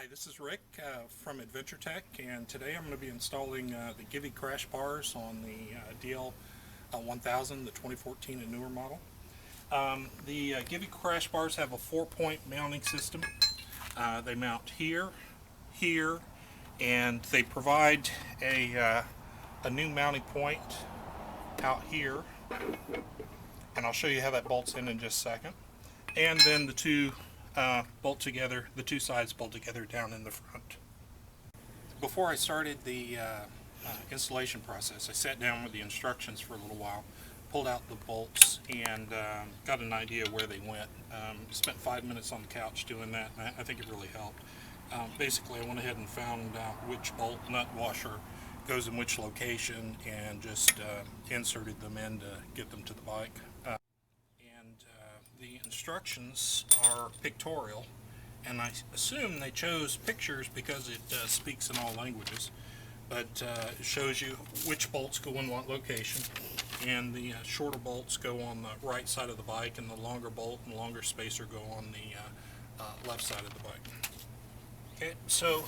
Hi, this is Rick from Adventure Tech, and today I'm going to be installing the Givi crash bars on the DL 1000, the 2014 and newer model. The Givi crash bars have a 4-point mounting system. They mount here, here, and they provide a new mounting point out here, and I'll show you how that bolts in just a second. And then the two bolt together, the two sides bolt together down in the front. Before I started the installation process, I sat down with the instructions for a little while, pulled out the bolts, and got an idea where they went. Spent 5 minutes on the couch doing that, and I think it really helped. Basically, I went ahead and found out which bolt nut washer goes in which location, and just inserted them in to get them to the bike. The instructions are pictorial, and I assume they chose pictures because it speaks in all languages, but it shows you which bolts go in what location, and the shorter bolts go on the right side of the bike, and the longer bolt and longer spacer go on the left side of the bike. Okay, so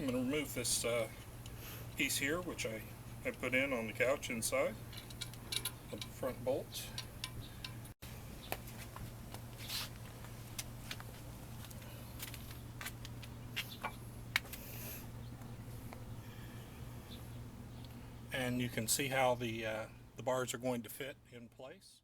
I'm going to remove this piece here, which I put in on the couch inside of the front bolt. And you can see how the bars are going to fit in place.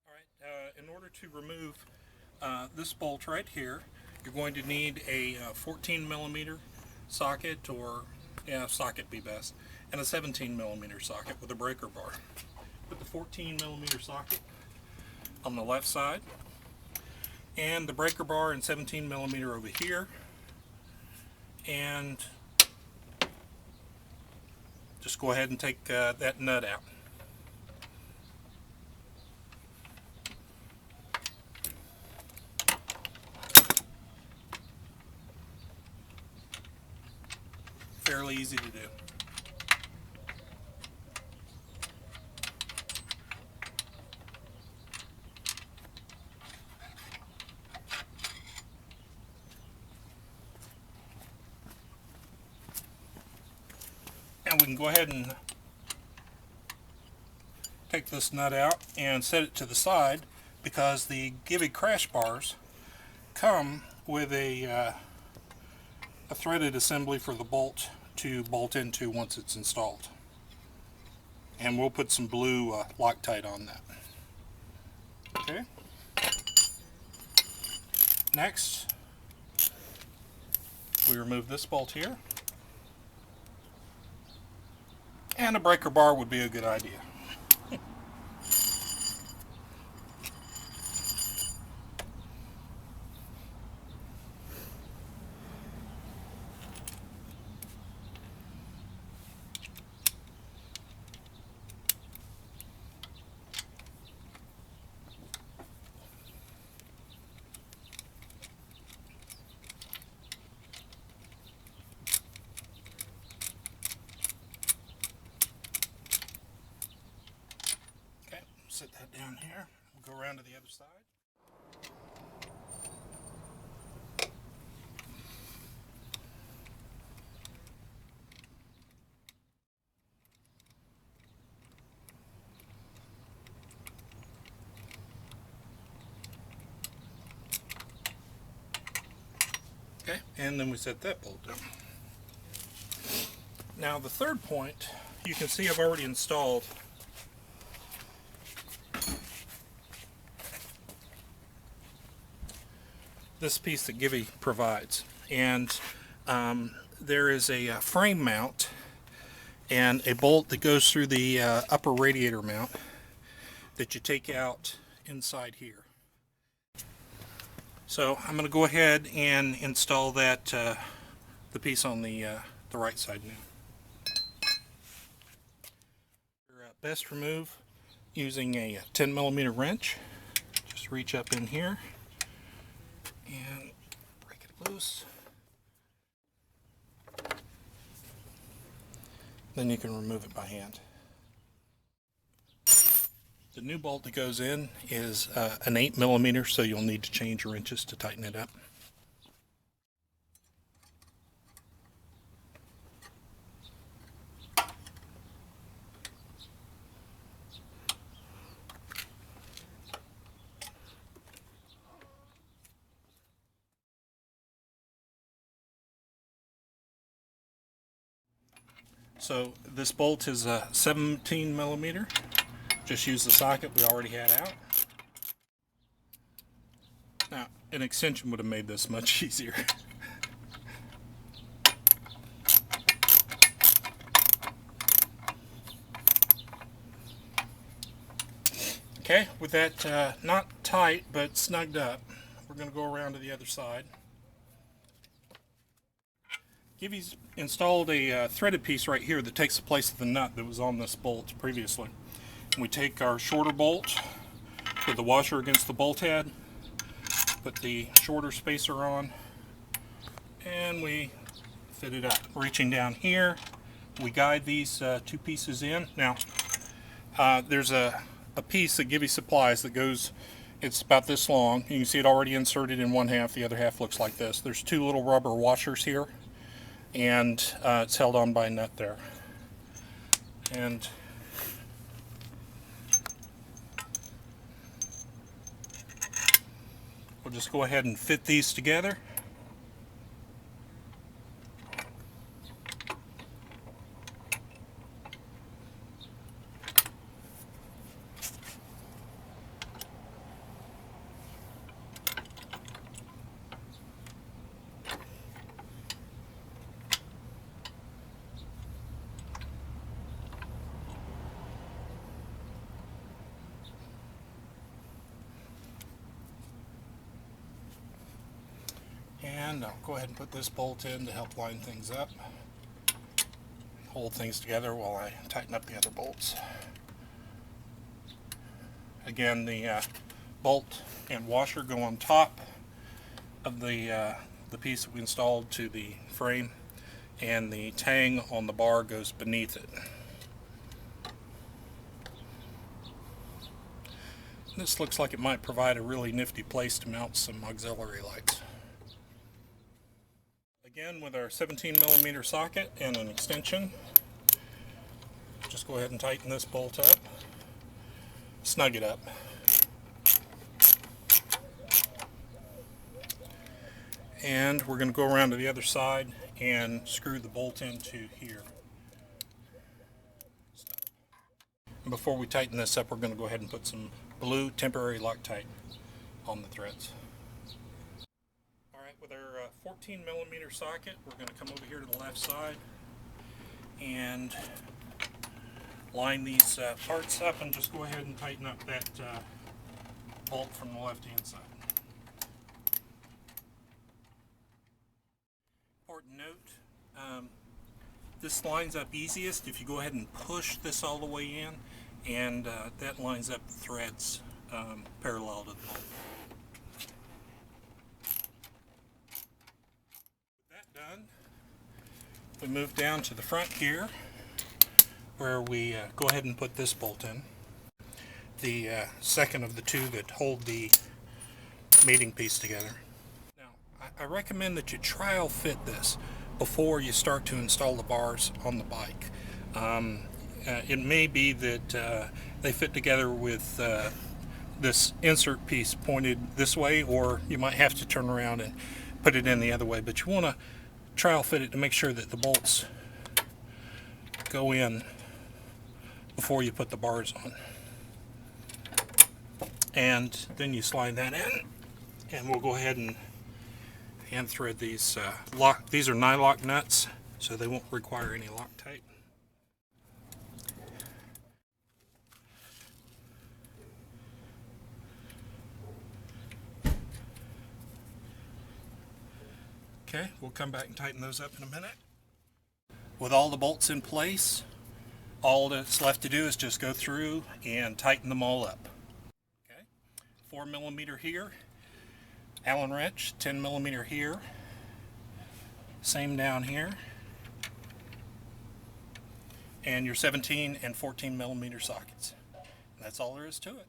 Alright, in order to remove this bolt right here, you're going to need a 14 millimeter socket, or socket be best, and a 17 millimeter socket with a breaker bar. Put the 14 millimeter socket on the left side, and the breaker bar and 17 millimeter over here, and just go ahead and take that nut out. Fairly easy to do. And we can go ahead and take this nut out and set it to the side, because the Givi crash bars come with a threaded assembly for the bolt to bolt into once it's installed. And we'll put some blue Loctite on that. Okay. Next, we remove this bolt here. And a breaker bar would be a good idea. Set that down here. We'll go around to the other side. Okay, and then we set that bolt down. Now the third point, you can see I've already installed this piece that Givi provides, and there is a frame mount and a bolt that goes through the upper radiator mount that you take out inside here. So I'm going to go ahead and install that the piece on the right side now. Best remove using a 10 millimeter wrench. Just reach up in here and break it loose. then you can remove it by hand. The new bolt that goes in is an 8mm, so you'll need to change your wrenches to tighten it up. So this bolt is a 17mm. Just use the socket we already had out. Now, an extension would have made this much easier. Okay, with that not tight but snugged up, we're going to go around to the other side. Givi's installed a threaded piece right here that takes the place of the nut that was on this bolt previously. We take our shorter bolt, put the washer against the bolt head, put the shorter spacer on, and we fit it up. Reaching down here, we guide these two pieces in. Now, there's a piece that Givi supplies that goes, it's about this long. You can see it already inserted in one half, the other half looks like this. There's two little rubber washers here, and it's held on by a nut there. And we'll just go ahead and fit these together. And I'll go ahead and put this bolt in to help line things up. Hold things together while I tighten up the other bolts. Again, the bolt and washer go on top of the piece that we installed to the frame, and the tang on the bar goes beneath it. This looks like it might provide a really nifty place to mount some auxiliary lights. Again, with our 17mm socket and an extension, just go ahead and tighten this bolt up, snug it up. And we're going to go around to the other side and screw the bolt into here. And before we tighten this up, we're going to go ahead and put some blue temporary Loctite on the threads. With our 14mm socket, we're going to come over here to the left side and line these parts up, and just go ahead and tighten up that bolt from the left hand side. Important note, this lines up easiest if you go ahead and push this all the way in, and that lines up the threads parallel to the bolt. We move down to the front here, where we go ahead and put this bolt in, the second of the two that hold the mating piece together. Now, I recommend that you trial fit this before you start to install the bars on the bike. It may be that they fit together with this insert piece pointed this way, or you might have to turn around and put it in the other way, but you want to trial fit it to make sure that the bolts go in before you put the bars on. And then you slide that in, and we'll go ahead and hand thread these these are nylock nuts, so they won't require any Loctite. Okay, we'll come back and tighten those up in a minute. With all the bolts in place, all that's left to do is just go through and tighten them all up. Okay, 4mm here, Allen wrench, 10mm here, same down here, and your 17 and 14 millimeter sockets. That's all there is to it.